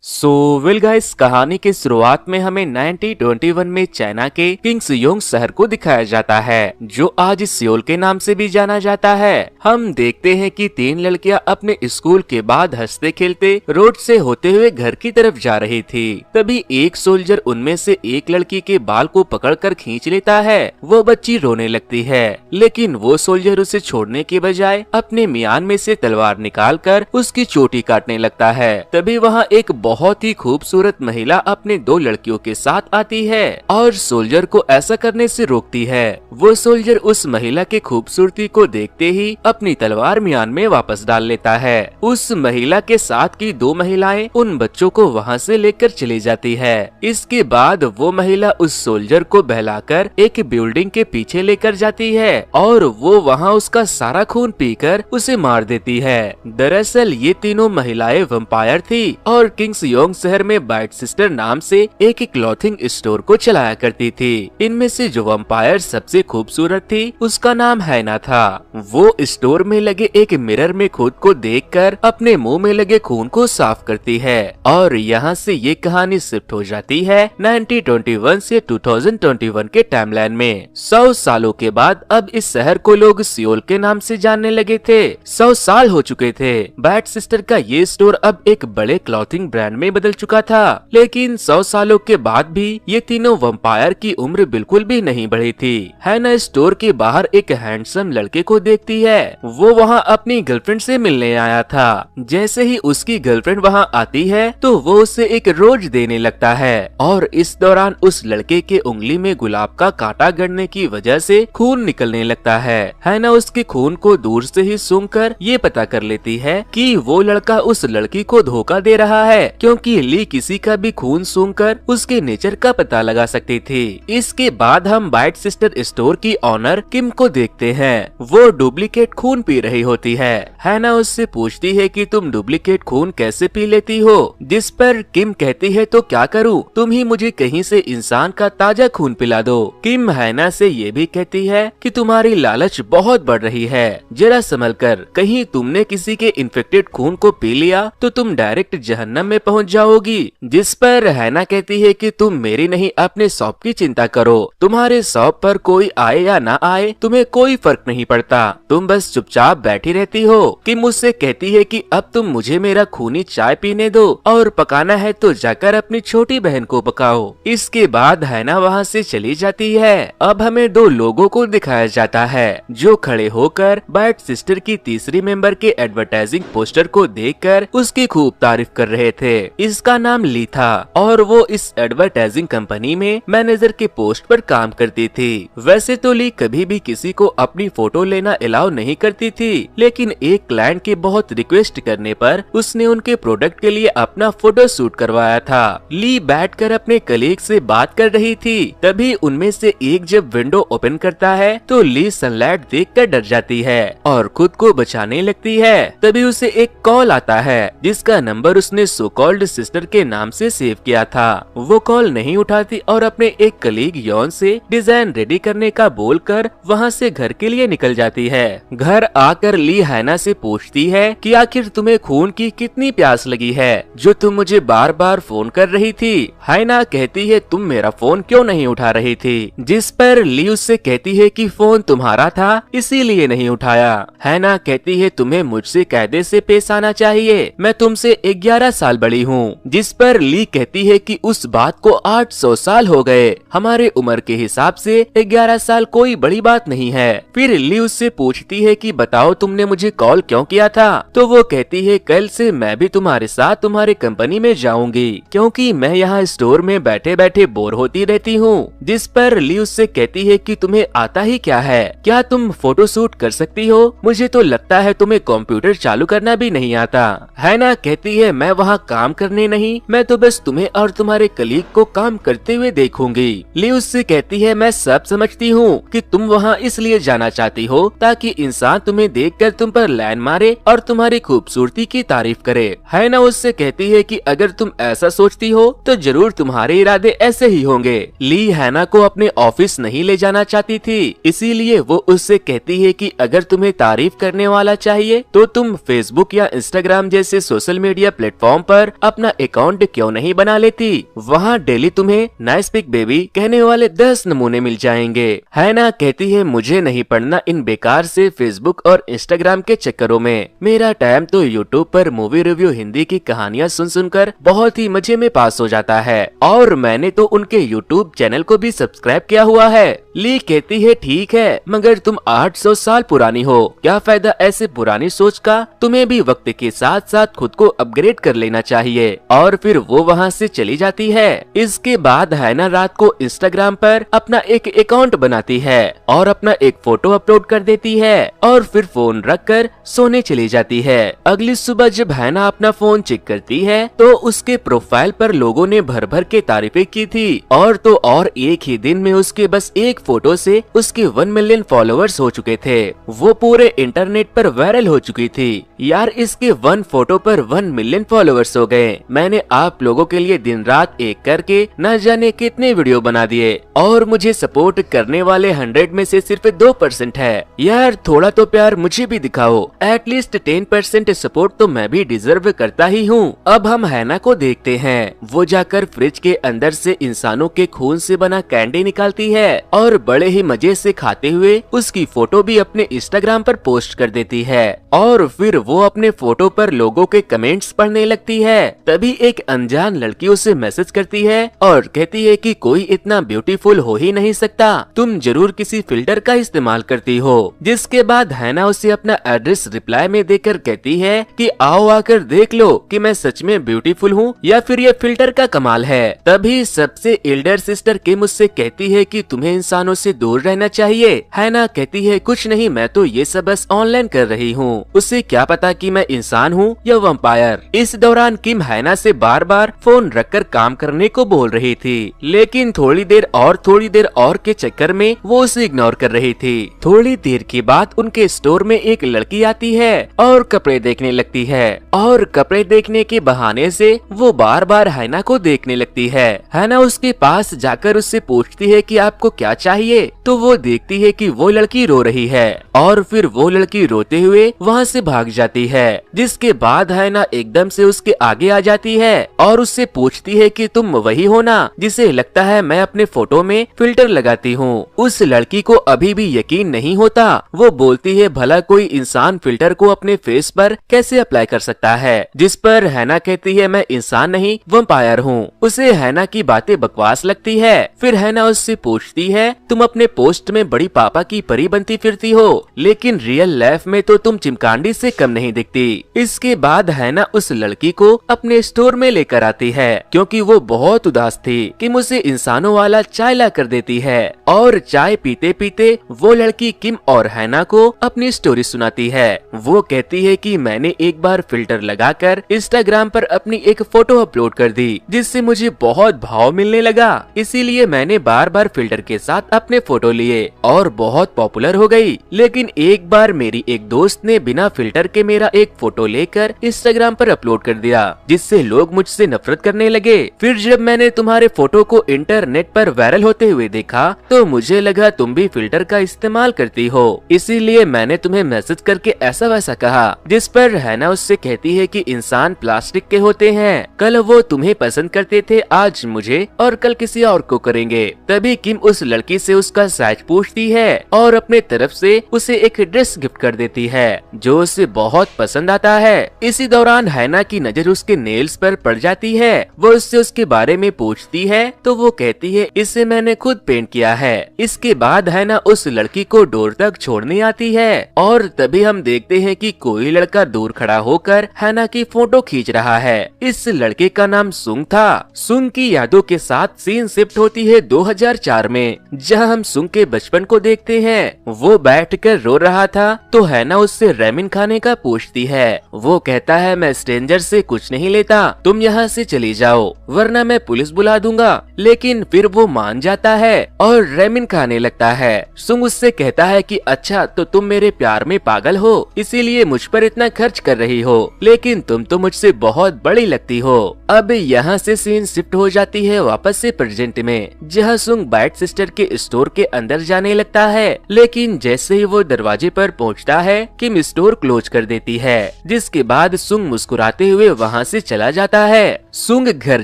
So well guys, कहानी की शुरुआत में हमें 1921 में चाइना के किंगस्योंग शहर को दिखाया जाता है, जो आज सियोल के नाम से भी जाना जाता है। हम देखते हैं कि तीन लड़कियां अपने स्कूल के बाद हंसते खेलते रोड से होते हुए घर की तरफ जा रही थी। तभी एक सोल्जर उनमें से एक लड़की के बाल को पकड़कर खींच लेता है। वो बच्ची रोने लगती है, लेकिन वो सोल्जर उसे छोड़ने के बजाय अपने मियान में से तलवार निकालकर उसकी चोटी काटने लगता है। तभी वहाँ एक बहुत ही खूबसूरत महिला अपने दो लड़कियों के साथ आती है और सोल्जर को ऐसा करने से रोकती है। वो सोल्जर उस महिला के खूबसूरती को देखते ही अपनी तलवार मियान में वापस डाल लेता है। उस महिला के साथ की दो महिलाएं उन बच्चों को वहाँ से लेकर चली जाती है। इसके बाद वो महिला उस सोल्जर को बहलाकर एक बिल्डिंग के पीछे लेकर जाती है और वो वहाँ उसका सारा खून पीकर उसे मार देती है। दरअसल ये तीनों महिलाएं वंपायर थी और किंगस्योंग शहर में बाइट सिस्टर नाम से एक क्लॉथिंग स्टोर को चलाया करती थी। इनमें से जो वंपायर सबसे खूबसूरत थी उसका नाम हैना था। वो स्टोर में लगे एक मिरर में खुद को देखकर अपने मुंह में लगे खून को साफ करती है और यहाँ से ये कहानी शिफ्ट हो जाती है 1921 से 2021 के टाइमलाइन में। 100 सालों के बाद अब इस शहर को लोग सियोल के नाम से जानने लगे थे। 100 साल हो चुके थे। बाइट सिस्टर का ये स्टोर अब एक बड़े क्लॉथिंग ब्रांड में बदल चुका था, लेकिन 100 सालों के बाद भी ये तीनों वंपायर की उम्र बिल्कुल भी नहीं बढ़ी थी। हैना स्टोर के बाहर एक हैंडसम लड़के को देखती है। वो वहाँ अपनी गर्लफ्रेंड से मिलने आया था। जैसे ही उसकी गर्लफ्रेंड वहाँ आती है तो वो उसे एक रोज देने लगता है और इस दौरान उस लड़के के उंगली में गुलाब का कांटा गड़ने की वजह से खून निकलने लगता है। हैना उसके खून को दूर से ही सूंघकर ये पता कर लेती है कि वो लड़का उस लड़की को धोखा दे रहा है, क्योंकि ली किसी का भी खून सूंघकर उसके नेचर का पता लगा सकती थी। इसके बाद हम बाइट सिस्टर स्टोर की ऑनर किम को देखते हैं। वो डुप्लीकेट खून पी रही होती है। हैना उससे पूछती है कि तुम डुप्लीकेट खून कैसे पी लेती हो, जिस पर किम कहती है तो क्या करूं, तुम ही मुझे कहीं से इंसान का ताजा खून पिला दो। किम हैना से ये भी कहती है कि तुम्हारी लालच बहुत बढ़ रही है, जरा संभल कर, कहीं तुमने किसी के इन्फेक्टेड खून को पी लिया तो तुम डायरेक्ट जहन्नम में पहुंच जाओगी। जिस पर हैना कहती है कि तुम मेरी नहीं अपने शॉप की चिंता करो, तुम्हारे शॉप पर कोई आए या ना आए तुम्हें कोई फर्क नहीं पड़ता, तुम बस चुपचाप बैठी रहती हो। किम मुझसे कहती है कि अब तुम मुझे मेरा खूनी चाय पीने दो और पकाना है तो जाकर अपनी छोटी बहन को पकाओ। इसके बाद हैना वहाँ से चली जाती है। अब हमें दो लोगों को दिखाया जाता है जो खड़े होकर बाइट सिस्टर की तीसरी मेंबर के एडवर्टाइजिंग पोस्टर को देखकर उसकी खूब तारीफ कर रहे थे। इसका नाम ली था और वो इस एडवर्टाइजिंग कंपनी में मैनेजर के पोस्ट पर काम करती थी। वैसे तो ली कभी भी किसी को अपनी फोटो लेना अलाउ नहीं करती थी, लेकिन एक क्लाइंट के बहुत रिक्वेस्ट करने पर उसने उनके प्रोडक्ट के लिए अपना फोटो शूट करवाया था। ली बैठकर अपने कलीग से बात कर रही थी। तभी उनमें से एक जब विंडो ओपन करता है तो ली सनलाइट देखकर डर जाती है और खुद को बचाने लगती है। तभी उसे एक कॉल आता है जिसका नंबर उसने सो कॉल्ड सिस्टर के नाम से सेव किया था। वो कॉल नहीं उठाती और अपने एक कलीग यॉन से डिजाइन रेडी करने का बोलकर वहाँ से घर के लिए निकल जाती है। घर आकर ली हैना से पूछती है कि आखिर तुम्हें खून की कितनी प्यास लगी है जो तुम मुझे बार बार फोन कर रही थी। हैना कहती है तुम मेरा फोन क्यों नहीं उठा रही थी, जिस पर ली उससे कहती है कि फोन तुम्हारा था इसीलिए नहीं उठाया। हैना कहती है तुम्हें मुझसे कायदे से पेश आना चाहिए, मैं तुमसे 11 साल बड़ी हूँ। जिस पर ली कहती है कि उस बात को 800 साल हो गए, हमारे उम्र के हिसाब से 11 साल कोई बड़ी बात नहीं है। फिर ली उससे पूछती है कि बताओ तुमने मुझे कॉल क्यों किया था, तो वो कहती है कल से मैं भी तुम्हारे साथ तुम्हारी कंपनी में जाऊंगी, क्योंकि मैं यहाँ स्टोर में बैठे बैठे बोर होती रहती हूँ। जिस पर ली उससे कहती है कि तुम्हें आता ही क्या है, क्या तुम फोटो शूट कर सकती हो, मुझे तो लगता है तुम्हें कंप्यूटर चालू करना भी नहीं आता। हैना कहती है मैं वहाँ काम करने नहीं, मैं तो बस तुम्हें और तुम्हारे कलीग को काम करते हुए देखूंगी। ली उससे कहती है मैं सब समझती हूँ कि तुम वहाँ इसलिए जाना चाहती हो ताकि इंसान तुम्हें देखकर तुम पर लाइन मारे और तुम्हारी खूबसूरती की तारीफ करे। हैना उससे कहती है कि अगर तुम ऐसा सोचती हो तो जरूर तुम्हारे इरादे ऐसे ही होंगे। ली हैना को अपने ऑफिस नहीं ले जाना चाहती थी, इसीलिए वो उससे कहती है कि अगर तुम्हें तारीफ करने वाला चाहिए तो तुम फेसबुक या इंस्टाग्राम जैसे सोशल मीडिया प्लेटफॉर्म पर पर अपना अकाउंट क्यों नहीं बना लेती? वहाँ डेली तुम्हें नाइस पिक बेबी कहने वाले 10 नमूने मिल जाएंगे। हैना कहती है मुझे नहीं पढ़ना इन बेकार से फेसबुक और इंस्टाग्राम के चक्करों में। मेरा टाइम तो यूट्यूब पर मूवी रिव्यू हिंदी की कहानियाँ सुन सुनकर बहुत ही मजे में पास हो जाता है और मैंने तो उनके यूट्यूब चैनल को भी सब्सक्राइब किया हुआ है। ली कहती है ठीक है मगर तुम 800 साल पुरानी हो, क्या फायदा ऐसे पुरानी सोच का? तुम्हें भी वक्त के साथ साथ खुद को अपग्रेड कर लेना चाहिए। और फिर वो वहाँ से चली जाती है। इसके बाद हैना रात को इंस्टाग्राम पर अपना एक अकाउंट बनाती है और अपना एक फोटो अपलोड कर देती है और फिर फोन रखकर सोने चली जाती है। अगली सुबह जब हैना अपना फोन चेक करती है तो उसके प्रोफाइल पर लोगों ने भर भर के तारीफें की थी और तो और एक ही दिन में उसके बस एक फोटो से उसके 1 मिलियन फॉलोअर्स हो चुके थे। वो पूरे इंटरनेट पर वायरल हो चुकी थी। यार इसके 1 फोटो पर 1 मिलियन फॉलोअर्स हो गए। मैंने आप लोगों के लिए दिन रात एक करके न जाने कितने वीडियो बना दिए और मुझे सपोर्ट करने वाले 100 में से सिर्फ 2% है। यार थोड़ा तो प्यार मुझे भी दिखाओ, एटलीस्ट 10% सपोर्ट तो मैं भी डिजर्व करता ही हूँ। अब हम हैना को देखते हैं। वो जाकर फ्रिज के अंदर से इंसानों के खून से बना कैंडी निकालती है और बड़े ही मजे से खाते हुए उसकी फोटो भी अपने इंस्टाग्राम पर पोस्ट कर देती है और फिर वो अपने फोटो पर लोगों के कमेंट्स पढ़ने लगती है। तभी एक अनजान लड़की उसे मैसेज करती है और कहती है कि कोई इतना ब्यूटीफुल हो ही नहीं सकता, तुम जरूर किसी फिल्टर का इस्तेमाल करती हो। जिसके बाद हैना उसे अपना एड्रेस रिप्लाई में देकर कहती है कि आओ आकर देख लो कि मैं सच में ब्यूटीफुल हूँ या फिर ये फिल्टर का कमाल है। तभी सबसे एल्डर सिस्टर किम मुझसे कहती है कि तुम्हें इंसानों से दूर रहना चाहिए। हैना कहती है कुछ नहीं, मैं तो ये सब बस ऑनलाइन कर रही हूँ, उसे क्या पता कि मैं इंसान हूँ या वैम्पायर। इस दौरान किम हैना से बार बार फोन रखकर काम करने को बोल रही थी, लेकिन थोड़ी देर और के चक्कर में वो उसे इग्नोर कर रही थी। थोड़ी देर के बाद उनके स्टोर में एक लड़की आती है और कपड़े देखने लगती है और कपड़े देखने के बहाने से वो बार बार हैना को देखने लगती है। हैना उसके पास जाकर उससे पूछती है कि आपको क्या चाहिए, तो वो देखती है कि वो लड़की रो रही है और फिर वो लड़की रोते हुए वहाँ से भाग जाती है। जिसके बाद हैना एकदम से उसके आगे आ जाती है और उससे पूछती है कि तुम वही हो ना जिसे लगता है मैं अपने फोटो में फिल्टर लगाती हूँ। उस लड़की को अभी भी यकीन नहीं होता। वो बोलती है भला कोई इंसान फिल्टर को अपने फेस पर कैसे अप्लाई कर सकता है, जिस पर हैना कहती है मैं इंसान नहीं वैम्पायर हूँ। उसे हैना की बातें बकवास लगती है। फिर हैना उससे पूछती है तुम अपने पोस्ट में बड़ी पापा की परी बनती फिरती हो, लेकिन रियल लाइफ में तो तुम चिमकांडी से कम नहीं दिखती। इसके बाद हैना उस लड़की को अपने स्टोर में लेकर आती है क्योंकि वो बहुत उदास थी कि मुझे इंसानों वाला चाय ला कर देती है और चाय पीते पीते वो लड़की किम और हैना को अपनी स्टोरी सुनाती है। वो कहती है कि मैंने एक बार फिल्टर लगाकर इंस्टाग्राम पर अपनी एक फोटो अपलोड कर दी जिससे मुझे बहुत भाव मिलने लगा, इसीलिए मैंने बार बार फिल्टर के साथ अपने फोटो लिए और बहुत पॉपुलर हो गई। लेकिन एक बार मेरी एक दोस्त ने बिना फिल्टर के मेरा एक फोटो लेकर इंस्टाग्राम पर अपलोड कर दिया जिससे लोग मुझसे नफरत करने लगे। फिर जब मैंने तुम्हारे फोटो को इंटरनेट पर वायरल होते हुए देखा तो मुझे लगा तुम भी फिल्टर का इस्तेमाल करती हो, इसीलिए मैंने तुम्हें मैसेज करके ऐसा वैसा कहा। जिस पर हैना उससे कहती है कि इंसान प्लास्टिक के होते हैं, कल वो तुम्हें पसंद करते थे, आज मुझे और कल किसी और को करेंगे। तभी किम उस लड़की से उसका साइज पूछती है और अपने तरफ से उसे एक ड्रेस गिफ्ट कर देती है जो उसे बहुत पसंद आता है। इसी दौरान हैना की नजर उसके नेल्स पर पड़ जाती है। वो उससे उसके बारे में पूछती है तो वो कहती है इसे मैंने खुद पेंट किया है। इसके बाद हैना उस लड़की को डोर तक छोड़ने आती है और तभी हम देखते हैं कि कोई लड़का दूर खड़ा होकर हैना की फोटो खींच रहा है। इस लड़के का नाम सुंग था। सुंग की यादों के साथ सीन शिफ्ट होती है 2004 में, जहां हम सुंग के बचपन को देखते हैं। वो बैठकर रो रहा था तो हैना उससे रेमिन खाने का पूछती है। वो कहता है मैं स्ट्रेंजर से कुछ नहीं लेता, तुम यहाँ से चली जाओ वरना मैं पुलिस बुला दूंगा। लेकिन फिर वो मान जाता है और रेमिन खाने लगता है। सुंग उससे कहता है कि अच्छा तो तुम मेरे प्यार में पागल हो, इसीलिए मुझ पर इतना खर्च कर रही हो, लेकिन तुम तो मुझसे बहुत बड़ी लगती हो। अब यहाँ से सीन शिफ्ट हो जाती है वापस से प्रेजेंट में, जहाँ सुंग बाइट सिस्टर के स्टोर के अंदर जाने लगता है। लेकिन जैसे ही वो दरवाजे पर पहुँचता है किम स्टोर क्लोज कर देती है। जिसके बाद सुंग मुस्कुराते हुए वहाँ से चला जाता है। सुंग घर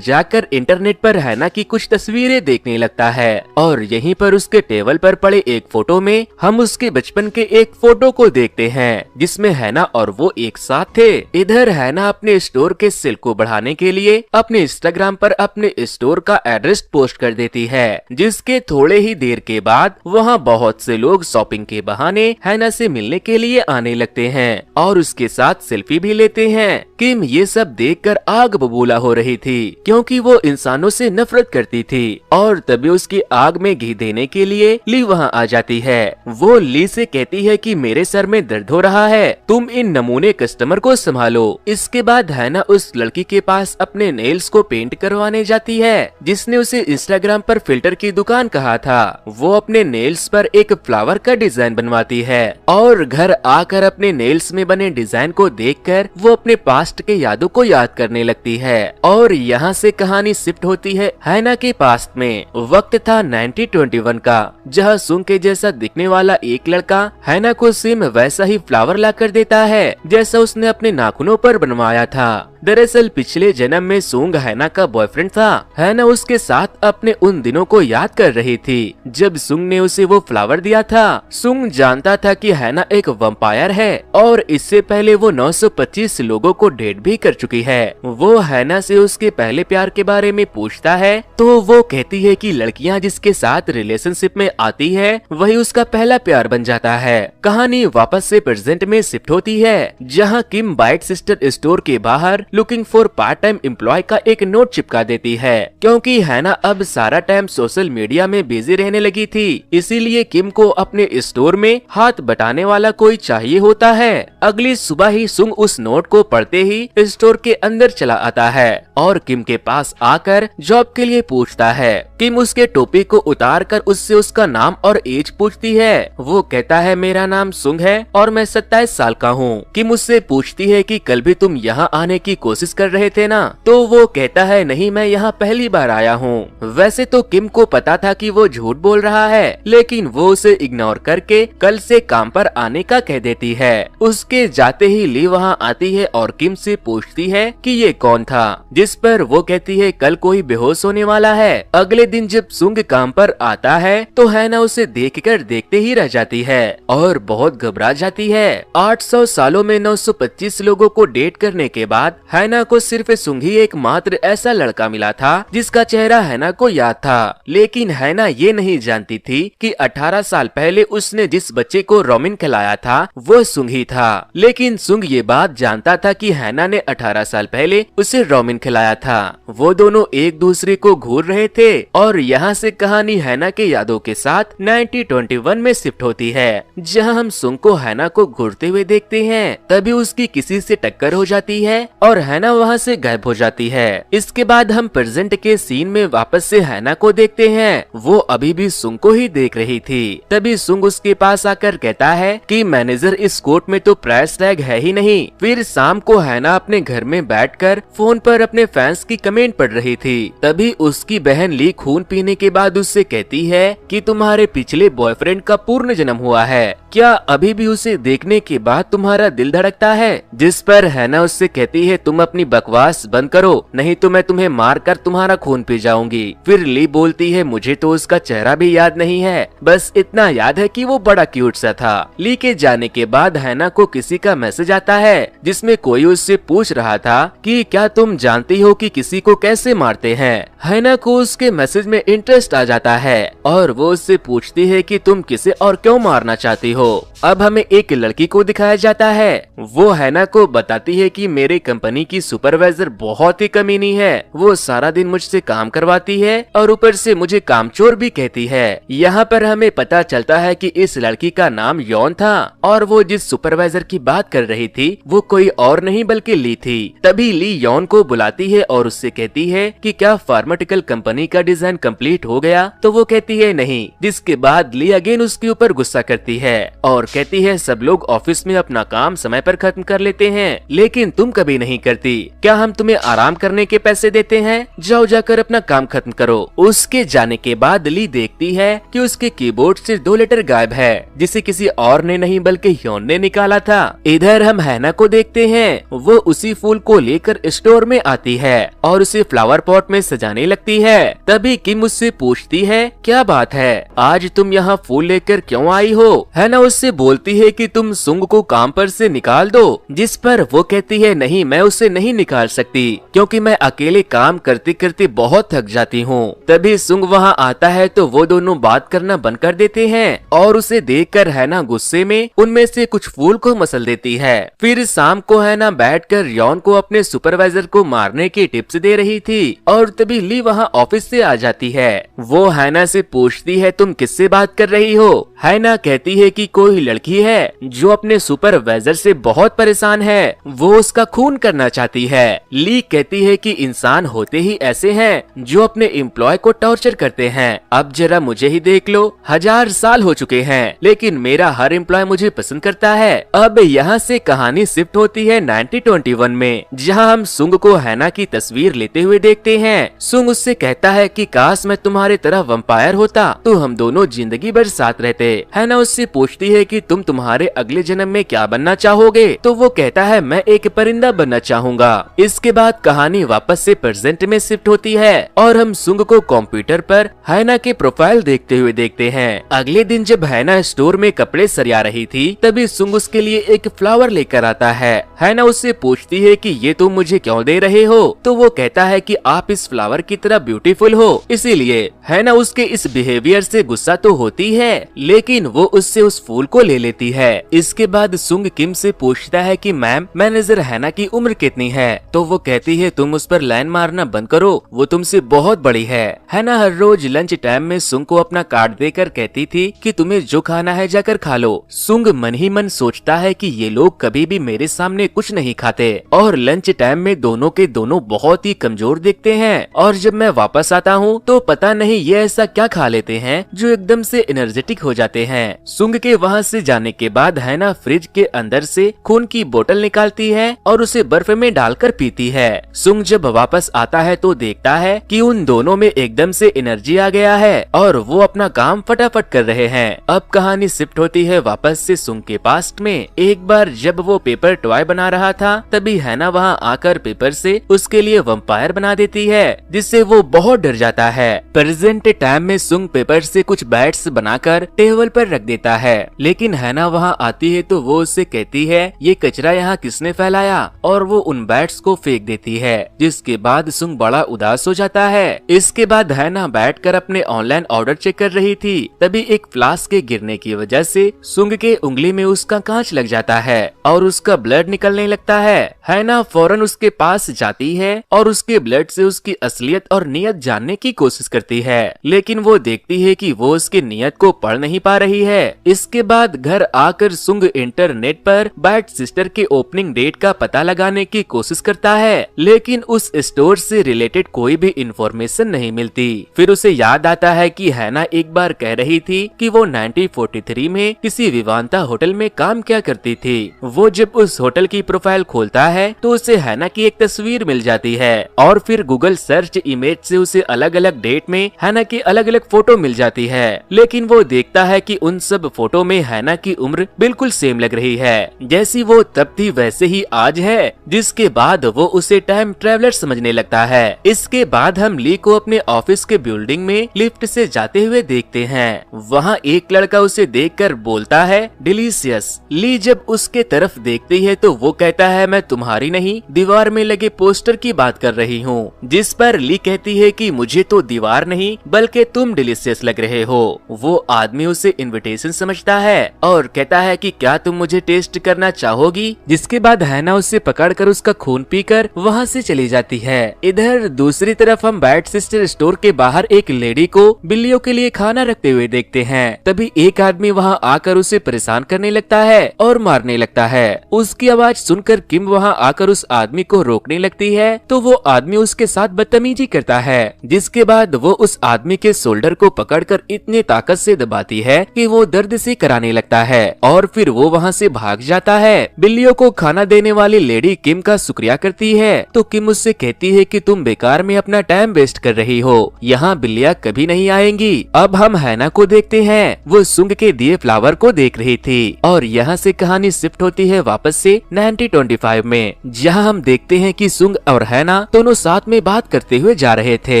जाकर इंटरनेट पर हैना की कुछ तस्वीरें देखने लगता है और यहीं पर उसके टेबल पर पड़े एक फोटो में हम उसके बचपन के एक फोटो को देखते हैं जिसमें हैना और वो एक साथ थे। इधर हैना अपने स्टोर के सेल को बढ़ाने के लिए अपने इंस्टाग्राम पर अपने स्टोर का एड्रेस पोस्ट कर देती है, जिसके थोड़े ही देर के बाद वहाँ बहुत से लोग शॉपिंग के बहाने हैना से मिलने के लिए आने लगते हैं और उसके साथ सेल्फी भी लेते हैं। किम ये सब देखकर आग बबूला हो रही थी क्योंकि वो इंसानों से नफरत करती थी और तभी उसकी आग में घी देने के लिए ली वहाँ आ जाती है। वो ली से कहती है कि मेरे सर में दर्द हो रहा है, तुम इन नमूने कस्टमर को संभालो। इसके बाद हैना उस लड़की के पास अपने नेल्स को पेंट करवाने जाती है जिसने उसे इंस्टाग्राम पर फिल्टर की दुकान कहा था। वो अपने नेल्स पर एक फ्लावर का डिजाइन बनवाती है और घर आकर अपने नेल्स में बने डिजाइन को देखकर वो अपने पास्ट के यादों को याद करने लगती है और यहाँ से कहानी शिफ्ट होती है हैना के पास्ट में। वक्त था 1921 का, जहाँ सुंग के जैसा दिखने वाला एक लड़का हैना को सेम वैसा ही फ्लावर ला कर देता है जैसा उसने अपने नाखूनों पर बनवाया था। दरअसल पिछले जन्म में सुंग हैना का बॉयफ्रेंड था। हैना उसके साथ अपने उन दिनों को याद कर रही थी जब सुंग ने उसे वो फ्लावर दिया था। सुंग जानता था कि हैना एक वंपायर है और इससे पहले वो 925 लोगों को डेट भी कर चुकी है। वो हैना से उसके पहले प्यार के बारे में पूछता है तो वो कहती है कि लड़कियां जिसके साथ रिलेशनशिप में आती है वही उसका पहला प्यार बन जाता है। कहानी वापस से प्रेजेंट में शिफ्ट होती है जहाँ किम बाइट सिस्टर स्टोर के बाहर looking for part time employ का एक नोट चिपका देती है क्योंकि हैना अब सारा टाइम सोशल मीडिया में बिजी रहने लगी थी, इसीलिए किम को अपने स्टोर में हाथ बटाने वाला कोई चाहिए होता है। अगली सुबह ही सुंग उस नोट को पढ़ते ही स्टोर के अंदर चला आता है और किम के पास आकर जॉब के लिए पूछता है। किम उसके टोपी को उतार कर उससे उसका नाम और एज पूछती है। वो कहता है मेरा नाम सुंग है और मैं 27 साल का हूँ। किम उससे पूछती है कि कल भी तुम यहाँ आने की कोशिश कर रहे थे ना? तो वो कहता है नहीं, मैं यहाँ पहली बार आया हूँ। वैसे तो किम को पता था कि वो झूठ बोल रहा है, लेकिन वो उसे इग्नोर करके कल से काम पर आने का कह देती है। उसके जाते ही ली वहाँ आती है और किम से पूछती है कि ये कौन था, जिस पर वो कहती है कल कोई बेहोश होने वाला है। अगले दिन जब सुंग काम पर आता है तो हैना उसे देखकर देखते ही रह जाती है और बहुत घबरा जाती है। 800 सालों में 925 लोगों को डेट करने के बाद हैना को सिर्फ सुंग ही एकमात्र ऐसा लड़का मिला था जिसका चेहरा हैना को याद था। लेकिन हैना ये नहीं जानती थी कि 18 साल पहले उसने जिस बच्चे को रोमिन खिलाया था वो सुंग ही था। लेकिन सुंग ये बात जानता था कि हैना ने 18 साल पहले उसे रोमिन खिलाया था। वो दोनों एक दूसरे को घूर रहे थे और यहाँ से कहानी हैना के यादों के साथ 1921 में शिफ्ट होती है जहाँ हम सुंग को हैना को घूरते हुए देखते हैं। तभी उसकी किसी से टक्कर हो जाती है और हैना वहाँ से गायब हो जाती है। इसके बाद हम प्रेजेंट के सीन में वापस से हैना को देखते हैं। वो अभी भी सुंग को ही देख रही थी। तभी सुंग उसके पास आकर कहता है कि मैनेजर इस कोट में तो प्राइस टैग है ही नहीं। फिर शाम को हैना अपने घर में बैठकर फोन पर अपने फैंस की कमेंट पढ़ रही थी। तभी उसकी बहन ली खून पीने के बाद उससे कहती है कि तुम्हारे पिछले बॉयफ्रेंड का पूर्ण जन्म हुआ है, क्या अभी भी उसे देखने के बाद तुम्हारा दिल धड़कता है? जिस पर हैना उससे कहती है तुम अपनी बकवास बंद करो, नहीं तो मैं तुम्हें मार कर तुम्हारा खून पी जाऊंगी। फिर ली बोलती है मुझे तो उसका चेहरा भी याद नहीं है, बस इतना याद है कि वो बड़ा क्यूट सा था। ली के जाने के बाद हैना को किसी का मैसेज आता है जिसमें कोई उससे पूछ रहा था कि क्या तुम जानती हो कि किसी को कैसे मारते हैं। हैना को उसके मैसेज में इंटरेस्ट आ जाता है और वो उससे पूछती है कि तुम किसे और क्यों मारना चाहती हो। अब हमें एक लड़की को दिखाया जाता है। वो हैना को बताती है कि मेरे कंपनी की सुपरवाइजर बहुत ही कमीनी है, वो सारा दिन मुझसे काम करवाती है और ऊपर से मुझे कामचोर भी कहती है। यहाँ पर हमें पता चलता है कि इस लड़की का नाम यॉन था और वो जिस सुपरवाइजर की बात कर रही थी वो कोई और नहीं बल्कि ली थी। तभी ली यॉन को बुलाती है और उससे कहती है कि क्या फार्मास्यूटिकल कंपनी का डिजाइन कंप्लीट हो गया? तो वो कहती है नहीं, जिसके बाद ली अगेन उसके ऊपर गुस्सा करती है और कहती है सब लोग ऑफिस में अपना काम समय पर खत्म कर लेते हैं, लेकिन तुम कभी नहीं करती। क्या हम तुम्हें आराम करने के पैसे देते हैं? जाओ जाकर अपना काम खत्म करो। उसके जाने के बाद ली देखती है कि उसके कीबोर्ड से 2 लेटर गायब है, जिसे किसी और ने नहीं बल्कि ह्योन ने निकाला था। इधर हम हैना को देखते हैं, वो उसी फूल को लेकर स्टोर में आती है और उसे फ्लावर पॉट में सजाने लगती है। तभी किम उससे पूछती है, क्या बात है, आज तुम यहाँ फूल लेकर क्यों आई हो? हैना उससे बोलती है कि तुम सुंग को काम पर से निकाल दो, जिस पर वो कहती है नहीं, मैं उसे नहीं निकाल सकती क्योंकि मैं अकेले काम करते करते बहुत थक जाती हूँ। तभी सुंग वहाँ आता है तो वो दोनों बात करना बंद कर देते हैं और उसे देखकर हैना गुस्से में उनमें से कुछ फूल को मसल देती है। फिर शाम को हैना बैठकर यॉन को अपने सुपरवाइजर को मारने की टिप्स दे रही थी और तभी ली वहाँ ऑफिस से आ जाती है। वो हैना से पूछती है, तुम किससे बात कर रही हो? हैना कहती है कि कोई लड़की है जो अपने सुपरवाइजर से बहुत परेशान है, वो उसका खून करना चाहती है। ली कहती है कि इंसान होते ही ऐसे हैं जो अपने एम्प्लॉय को टॉर्चर करते हैं। अब जरा मुझे ही देख लो, 1000 साल हो चुके हैं लेकिन मेरा हर एम्प्लॉय मुझे पसंद करता है। अब यहाँ से कहानी शिफ्ट होती है 1921 में, जहाँ हम सुंग को हैना की तस्वीर लेते हुए देखते हैं। सुंग उससे कहता है कि काश मैं तुम्हारे तरह वंपायर होता तो हम दोनों जिंदगी भर साथ रहते। हैना उससे पूछती है कि तुम तुम्हारे अगले जन्म में क्या बनना चाहोगे? तो वो कहता है मैं एक परिंदा बनना चाहूंगा। इसके बाद कहानी वापस से प्रेजेंट में शिफ्ट होती है और हम सुंग को कंप्यूटर पर हैना के प्रोफाइल देखते हुए देखते हैं। अगले दिन जब हैना स्टोर में कपड़े सरिया रही थी तभी सुंग उसके लिए एक फ्लावर लेकर आता है। हैना उससे पूछती है कि ये तुम मुझे क्यों दे रहे हो? तो वो कहता है कि आप इस फ्लावर की तरह ब्यूटीफुल हो, इसीलिए। हैना उसके इस बिहेवियर से गुस्सा तो होती है लेकिन वो उससे उस फूल को ले लेती है। इसके बाद सुंग किम से पूछता है कि मैम, मैनेजर हैना की उम्र कितनी है? तो वो कहती है तुम उस पर लाइन मारना बंद करो, वो तुमसे बहुत बड़ी है। हैना हर रोज लंच टाइम में सुंग को अपना कार्ड देकर कहती थी कि तुम्हें जो खाना है जाकर खा लो। सुंग मन ही मन सोचता है कि ये लोग कभी भी मेरे सामने कुछ नहीं खाते और लंच टाइम में दोनों के दोनों बहुत ही कमजोर दिखते हैं और जब मैं वापस आता हूँ तो पता नहीं ये ऐसा क्या खा लेते हैं जो एकदम से एनर्जेटिक हो जाते हैं। सुंग के वहाँ से जाने के बाद हैना फ्रिज के अंदर से खून की बोतल निकालती है और उसे बर्फ में डालकर पीती है। सुंग जब वापस आता है तो देखता है कि उन दोनों में एकदम से एनर्जी आ गया है और वो अपना काम फटाफट कर रहे हैं। अब कहानी शिफ्ट होती है वापस से सुंग के पास्ट में। एक बार जब वो पेपर टॉय बना रहा था तभी हैना वहाँ आकर पेपर से उसके लिए वंपायर बना देती है, जिससे वो बहुत डर जाता है। प्रेजेंट टाइम में सुंग पेपर से कुछ बैट्स बनाकर टेबल पर रख देता है, लेकिन हैना वहाँ आती है तो वो उससे कहती है ये कचरा यहाँ किसने फैलाया, और वो उन बैट्स को फेंक देती है, जिसके बाद सुंग बड़ा उदास हो जाता है। इसके बाद हैना बैठकर अपने ऑनलाइन ऑर्डर चेक कर रही थी, तभी एक फ्लास्क के गिरने की वजह से सुंग के उंगली में उसका कांच लग जाता है और उसका ब्लड निकलने लगता है। हैना फौरन उसके पास जाती है और उसके ब्लड से उसकी असलियत और नियत जानने की कोशिश करती है, लेकिन वो देखती है कि वो उसकी नियत को पढ़ नहीं पा रही है। इसके बाद घर आकर सुंग इंटरनेट पर बैट सिस्टर के ओपनिंग डेट का पता लगाने की कोशिश करता है, लेकिन उस स्टोर से रिलेटेड कोई भी इंफॉर्मेशन नहीं मिलती। फिर उसे याद आता है कि हैना एक बार कह रही थी कि वो 1943 में किसी विवांता होटल में काम किया करती थी। वो जब उस होटल की प्रोफाइल खोलता है तो उसे हैना की एक तस्वीर मिल जाती है और फिर गूगल सर्च इमेज से उसे अलग अलग डेट में हैना की अलग अलग फोटो मिल जाती है, लेकिन वो देखता है कि उन सब फोटो में हैना की उम्र बिल्कुल सेम लग रही है, जैसी वो तब थी वैसे ही आज है, जिसके बाद वो उसे टाइम ट्रेवलर समझने लगता है। इसके बाद हम ली को अपने ऑफिस के बिल्डिंग में लिफ्ट से जाते हुए देखते हैं। वहाँ एक लड़का उसे देखकर बोलता है डिलीशियस। ली जब उसके तरफ देखती है तो वो कहता है मैं तुम्हारी नहीं दीवार में लगे पोस्टर की बात कर रही हूँ, जिस पर ली कहती है कि मुझे तो दीवार नहीं बल्कि तुम डिलीशियस लग रहे हो। वो आदमी उसे इनविटेशन समझता है और कहता है कि क्या तुम मुझे टेस्ट करना चाहोगी, जिसके बाद हैना उसे पकड़कर उसका खून पीकर वहाँ से चली जाती है। इधर दूसरी तरफ हम बैट सिस्टर स्टोर के बाहर एक लेडी को बिल्लियों के लिए खाना रखते हुए देखते हैं। तभी एक आदमी वहाँ आकर उसे परेशान करने लगता है और मारने लगता है। उसकी आवाज सुनकर किम वहाँ आकर उस आदमी को रोकने लगती है तो वो आदमी उसके साथ बदतमीजी करता है, जिसके बाद वो उस आदमी के शोल्डर को पकड़कर इतनी ताकत से दबाती है कि वो दर्द से कराने लगता है और फिर वो वहाँ से भाग जाता है। बिल्लियों को खाना देने वाली लेडी किम का शुक्रिया करती है तो किम उससे कहती है कि तुम बेकार में अपना टाइम वेस्ट कर रही हो, यहाँ बिल्लियाँ कभी नहीं आएंगी। अब हम हैना को देखते हैं, वो सुंग के दिए फ्लावर को देख रही थी और यहाँ से कहानी शिफ्ट होती है वापस से 1925 में, जहाँ हम देखते हैं कि सुंग और हैना दोनों साथ में बात करते हुए जा रहे थे।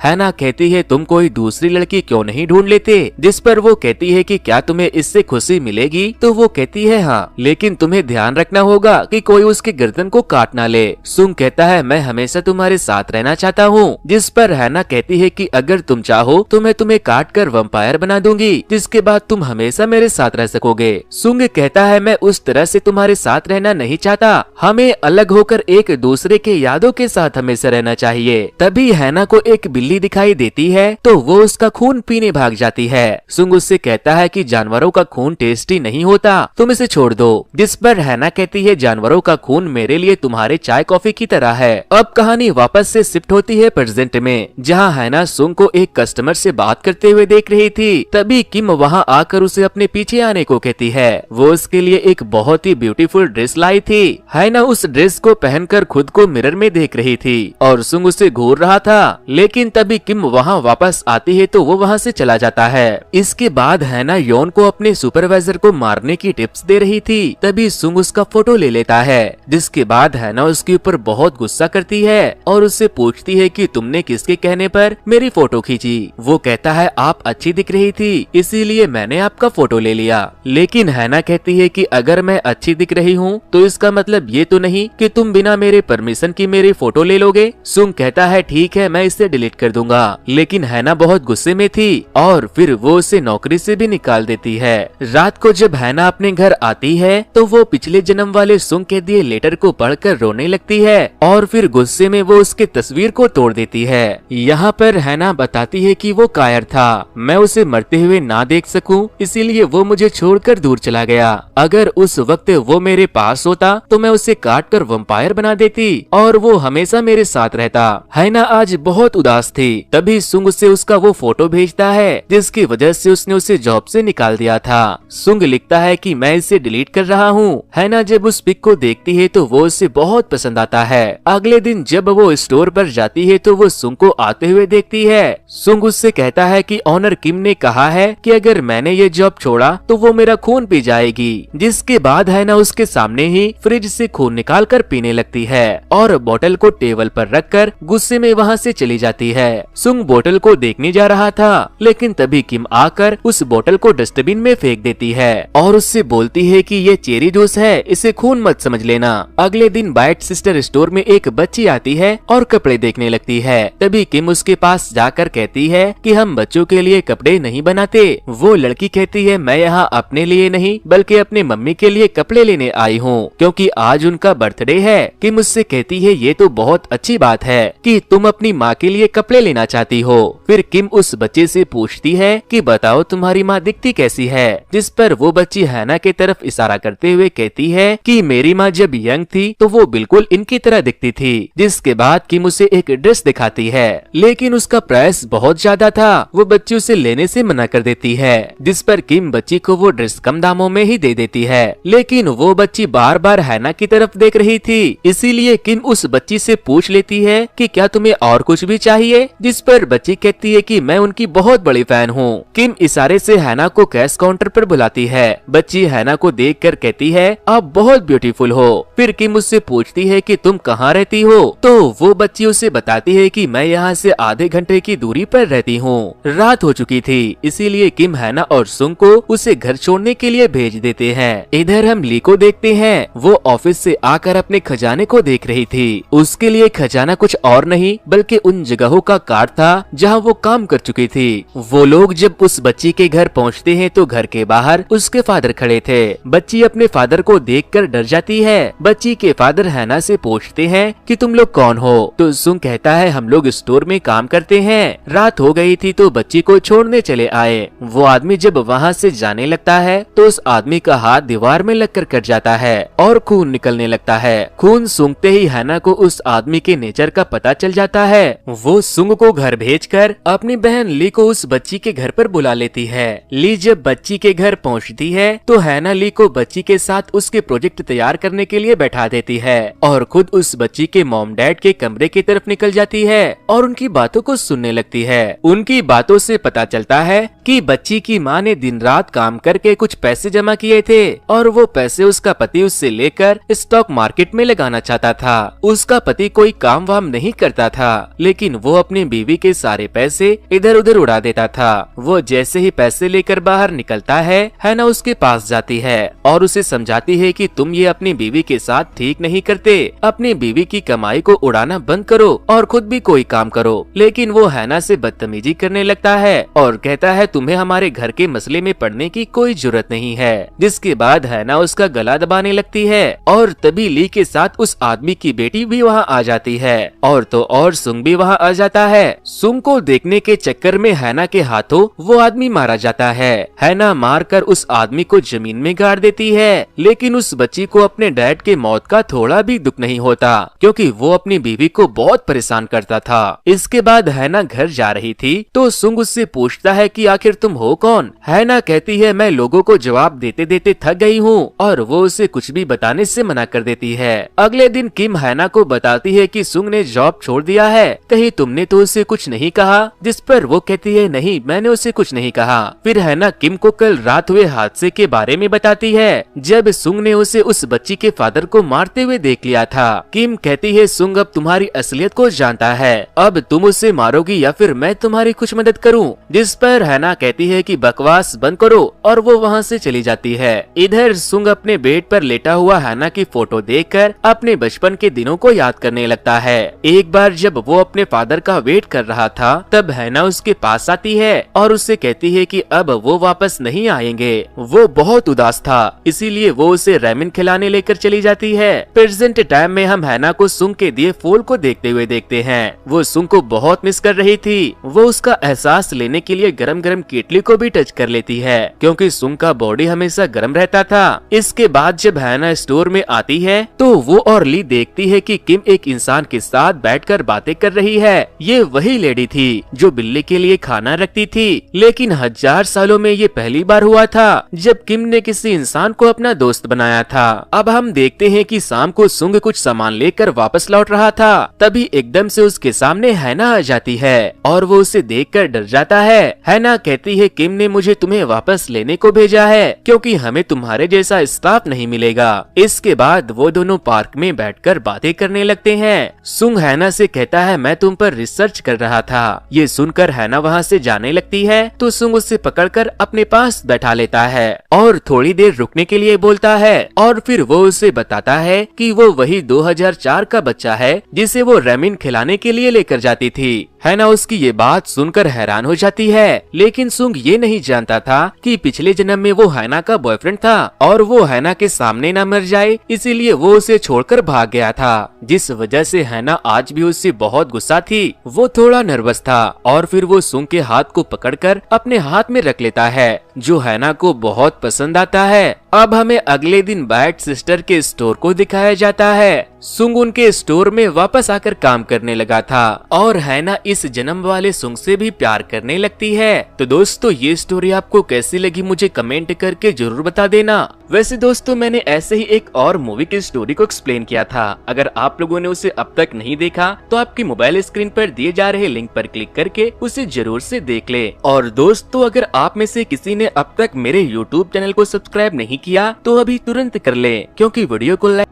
हैना कहती है तुम कोई दूसरी लड़की क्यों नहीं ढूंढ लेते, जिस पर वो कहती है कि क्या तुम्हें इससे खुशी मिलेगी, तो वो कहती है हाँ, लेकिन तुम्हें ध्यान रखना होगा कि कोई उसकी गर्दन को काट ना ले। सुंग कहता है मैं हमेशा तुम्हारे साथ रहना चाहता हूँ, जिस पर हैना कहती है कि अगर तुम चाहो तो मैं तुम्हें काट कर वम्पायर बना दूंगी, जिसके बाद तुम हमेशा मेरे साथ रह सकोगे। सुंग कहता है मैं उस तरह से तुम्हारे साथ रहना नहीं चाहता, हमें अलग होकर एक दूसरे के यादों के साथ हमेशा रहना चाहिए। तभी हैना को एक बिल्ली दिखाई देती है तो वो उसका खून पीने भाग जाती है। सुंग उससे कहता है कि जानवरों का खून टेस्टी नहीं होता, तुम इसे छोड़ दो, जिस पर हैना कहती है जानवरों का खून मेरे लिए तुम्हारे चाय कॉफी की तरह है। अब कहानी वापस से शिफ्ट होती है प्रेजेंट में, जहाँ हैना सुंग को एक कस्टमर से बात करते हुए देख रही थी। तभी किम वहाँ आकर उसे अपने पीछे आने को कहती है। वो उसके लिए एक बहुत ही ब्यूटीफुल ड्रेस लाई थी। हैना उस ड्रेस को पहनकर खुद को मिरर में देख रही थी और सुंग उसे घूर रहा था, लेकिन तभी किम वहाँ वापस आती है तो वो वहाँ से चला जाता है। इसके बाद हैना योन को अपने सुपरवाइजर को मारने की टिप्स दे रही थी। तभी सुंग उसका फोटो ले लेता है, जिसके बाद हैना उसके ऊपर बहुत गुस्सा करती है और उससे पूछती है कि तुमने किसके कहने पर मेरी फोटो खींची। वो कहता है आप अच्छी दिख रही थी इसीलिए मैंने आपका फोटो ले लिया। लेकिन हैना कहती है कि अगर मैं अच्छी दिख रही हूँ तो इसका मतलब ये तो नहीं कि तुम बिना मेरे परमिशन की मेरी फोटो ले लोगे। सुंग कहता है ठीक है मैं इसे डिलीट कर दूंगा, लेकिन हैना बहुत गुस्से में थी और फिर वो उसे नौकरी से भी निकाल देती है। रात को जब हैना अपने घर आती है तो वो पिछले जन्म वाले सुंग के दिए लेटर को पढ़कर रोने लगती है और फिर गुस्से में वो उसके तस्वीर को तोड़ देती है। यहाँ पर हैना बताती है कि वो कायर था, मैं उसे मरते हुए ना देख सकूं इसीलिए वो मुझे छोड़कर दूर चला गया। अगर उस वक्त वो मेरे पास होता तो मैं उसे काट कर वम्पायर बना देती और वो हमेशा मेरे साथ रहता। हैना आज बहुत उदास थी। तभी सुंग उसे उसका वो फोटो भेजता है जिसकी वजह से उसने उसे जॉब से निकाल दिया था। सुंग लिखता है कि मैं इसे डिलीट कर रहा हूँ। हैना जब उस पिक को देखती है तो वो उसे बहुत पसंद आता है। अगले दिन जब वो स्टोर पर जाती है तो वो सुंग को आते हुए देखती है। सुंग उससे कहता है कि ऑनर किम ने कहा है कि अगर मैंने ये जॉब छोड़ा तो वो मेरा खून पी जाएगी। जिसके बाद हैना उसके सामने ही फ्रिज से खून निकाल कर पीने लगती है और बोतल को टेबल पर रखकर गुस्से में वहाँ से चली जाती है। सुंग बोतल को देखने जा रहा था, लेकिन तभी किम आकर उस बोतल को डस्टबिन में फेंक देती है और उससे बोलती है कि ये चेरी जूस है, इसे खून मत समझ लेना। अगले दिन बाइट सिस्टर स्टोर में एक बच्ची आती है और कपड़े देखने लगती है। तभी किम उसके पास जाकर कहती है कि हम बच्चों के लिए कपड़े नहीं बनाते। वो लड़की कहती है मैं यहाँ अपने लिए नहीं बल्कि अपने मम्मी के लिए कपड़े लेने आई हूँ क्योंकि आज उनका बर्थडे है। किम मुझसे कहती है ये तो बहुत अच्छी बात है कि तुम अपनी माँ के लिए कपड़े लेना चाहती हो। फिर किम उस बच्चे से पूछती है कि बताओ तुम्हारी माँ दिखती कैसी है, जिस पर वो बच्ची हैना के तरफ इशारा करते हुए कहती है कि मेरी माँ जब यंग थी तो वो बिल्कुल इनकी तरह दिखती थी। जिसके बाद किम उसे एक ड्रेस दिखाती है, लेकिन उसका प्राइस बहुत ज्यादा था। वो बच्ची उसे लेने से मना कर देती है, जिस पर किम बच्ची को वो ड्रेस कम दामों में ही दे देती है। लेकिन वो बच्ची बार बार हैना की तरफ देख रही थी, इसीलिए किम उस बच्ची से पूछ लेती है कि क्या तुम्हें और कुछ भी चाहिए, जिस पर बच्ची कहती है कि मैं उनकी बहुत बड़ी फैन हूँ। किम इशारे से हैना को कैश काउंटर पर बुलाती है। बच्ची हैना को देखकर कहती है आप बहुत ब्यूटीफुल हो। फिर किम उससे पूछती है कि तुम कहाँ रहती हो, तो वो बच्ची उसे बताती है कि मैं यहाँ से आधे घंटे की दूरी पर रहती हूँ। रात हो चुकी थी, इसीलिए किम हैना और सुंग को उसे घर छोड़ने के लिए भेज देते हैं। इधर हम ली को देखते हैं, वो ऑफिस से आकर अपने खजाने को देख रही थी। उसके लिए खजाना कुछ और नहीं बल्कि उन जगहों का कार्ड था जहाँ वो काम कर चुकी थी। वो लोग जब उस बच्ची के घर पहुँचते हैं तो घर के बाहर उसके फादर खड़े थे। बच्ची अपने फादर को देखकर डर जाती है। बच्ची के फादर हैना से पूछते हैं कि तुम लोग कौन हो, तो सुंग कहता है हम लोग स्टोर में काम करते हैं। रात हो गई थी तो बच्ची को छोड़ने चले आए। वो आदमी जब वहाँ से जाने लगता है तो उस आदमी का हाथ दीवार में लगकर कट जाता है और खून निकलने लगता है। खून सूंघते ही हैना को उस आदमी के नेचर का पता चल जाता है। वो सुंग को घर भेजकर अपनी बहन ली को उस बच्ची के घर पर बुला लेती है। ली जब बच्ची के घर पहुंचती है तो हैना ली को बच्ची के साथ उसके प्रोजेक्ट तैयार करने के लिए बैठा देती है और खुद उस बच्ची के मॉम डैड के कमरे की तरफ निकल जाती है और उनकी बातों को सुनने लगती है। उनकी बातों से पता चलता है कि बच्ची की माँ ने दिन रात काम करके कुछ पैसे जमा किए थे और वो पैसे उसका पति उससे लेकर स्टॉक मार्केट में लगाना चाहता था। उसका पति कोई काम वाम नहीं करता था, लेकिन वो अपनी बीवी के सारे पैसे इधर उधर उड़ा देता था। वो जैसे ही पैसे लेकर बाहर निकलता है, हैना उसके पास जाती है और उसे समझाती है कि तुम ये अपनी बीवी के साथ ठीक नहीं करते, अपनी बीवी की कमाई को उड़ाना बंद करो और खुद भी कोई काम करो। लेकिन वो हैना से बदतमीजी करने लगता है और कहता है तुम्हें हमारे घर के मसले में पड़ने की कोई जरूरत नहीं है। जिसके बाद हैना उसका गला दबाने लगती है और तभी ली के साथ उस आदमी की बेटी भी वहाँ आ जाती है और तो और सुंग भी वहाँ आ जाता है। सुंग को देखने के चक्कर में हैना के हाथों वो आदमी मारा जाता है। हैना मारकर उस आदमी को जमीन में गाड़ देती है, लेकिन उस बच्ची को अपने डैड के मौत का थोड़ा भी दुख नहीं होता क्योंकि वो अपनी बीवी को बहुत परेशान करता था। इसके बाद हैना घर जा रही थी तो सुंग उससे पूछता है कि आखिर तुम हो कौन। हैना कहती है मैं लोगों को जवाब देते देते थक गई हूँ और वो उसे कुछ भी बताने से मना कर देती है। अगले दिन किम हैना को बताती है कि सुंग ने जॉब छोड़ दिया है, कहीं तुमने तो उसे कुछ नहीं कहा। जिस पर वो कहती है नहीं, मैंने उसे कुछ नहीं कहा। फिर हैना किम को कल रात हुए हादसे के बारे में बताती है जब सुंग ने उसे उस बच्ची के फादर को मारते हुए देख लिया था। किम कहती है सुंग अब तुम्हारी असलियत को जानता है, अब तुम उसे मारोगी या फिर मैं तुम्हारी कुछ मदद करूं। जिस पर हैना कहती है कि बकवास बंद करो और वो वहाँ से चली जाती है। इधर सुंग अपने बेड पर लेटा हुआ हैना की फोटो देखकर अपने बचपन के दिनों को याद करने लगता है। एक बार जब वो अपने फादर का वेट कर रहा था तब हैना उसके पास आती है और उससे कहती है कि अब वो वापस नहीं आएंगे। वो बहुत उदास था, इसीलिए वो उसे रेमन खिलाने लेकर चली जाती है। प्रेजेंट टाइम में हम हैना को सुंग के दिए फूल को देखते हुए देखते हैं। वो सुंग को बहुत मिस कर रही थी। वो उसका एहसास लेने के लिए गरम गरम केटली को भी टच कर लेती है क्योंकि सुंग का बॉडी हमेशा गर्म रहता था। इसके बाद जब हैना स्टोर में आती है तो वो और ली देखती है कि किम एक इंसान के साथ बैठकर बातें कर रही है। ये वही लेडी थी जो बिल्ली के लिए खाना रखती थी, लेकिन 1000 सालों में ये पहली बार हुआ था जब किम ने किसी इंसान को अपना दोस्त बनाया था। अब हम देखते हैं कि शाम को सुंग कुछ सामान लेकर वापस लौट रहा था, तभी एकदम से उसके सामने हैना आ जाती है और वो उसे देखकर डर जाता है। हैना कहती है किम ने मुझे तुम्हें वापस लेने को भेजा है क्योंकि हमें तुम्हारे जैसा स्टाफ नहीं मिलेगा। इसके बाद वो दोनों पार्क में बैठकर बातें करने लगते हैं। सुंग हैना से कहता है मैं तुम पर रिसर्च कर रहा था। ये सुनकर हैना वहाँ से जाने लगती है तो सुंग उसे पकड़कर अपने पास बैठा लेता है और थोड़ी देर रुकने के लिए बोलता है और फिर वो उसे बताता है कि वो वही 2004 का बच्चा है जिसे वो रेमिन खिलाने के लिए लेकर जाती थी। हैना उसकी ये बात सुनकर हैरान हो जाती है, लेकिन सुंग ये नहीं जानता था कि पिछले जन्म में वो हैना का बॉयफ्रेंड था और वो हैना के सामने न मर जाए इसीलिए वो उसे छोड़कर भाग गया था, जिस वजह से हैना आज भी उससे बहुत गुस्सा थी। वो थोड़ा नर्वस था और फिर वो सुंग के हाथ को पकड़कर अपने हाथ में रख लेता है जो हैना को बहुत पसंद आता है। अब हमें अगले दिन बैट सिस्टर के स्टोर को दिखाया जाता है। सुंग उनके स्टोर में वापस आकर काम करने लगा था और हैना इस जन्म वाले सुंग से भी प्यार करने लगती है। तो दोस्तों ये स्टोरी आपको कैसी लगी मुझे कमेंट करके जरूर बता देना। वैसे दोस्तों मैंने ऐसे ही एक और मूवी की स्टोरी को एक्सप्लेन किया था, अगर आप लोगों ने उसे अब तक नहीं देखा तो आपकी मोबाइल स्क्रीन पर दिए जा रहे लिंक पर क्लिक करके उसे जरूर से देख ले। और दोस्तों अगर आप में से किसी ने अब तक मेरे YouTube चैनल को सब्सक्राइब नहीं किया तो अभी तुरंत कर ले क्योंकि वीडियो को लाइक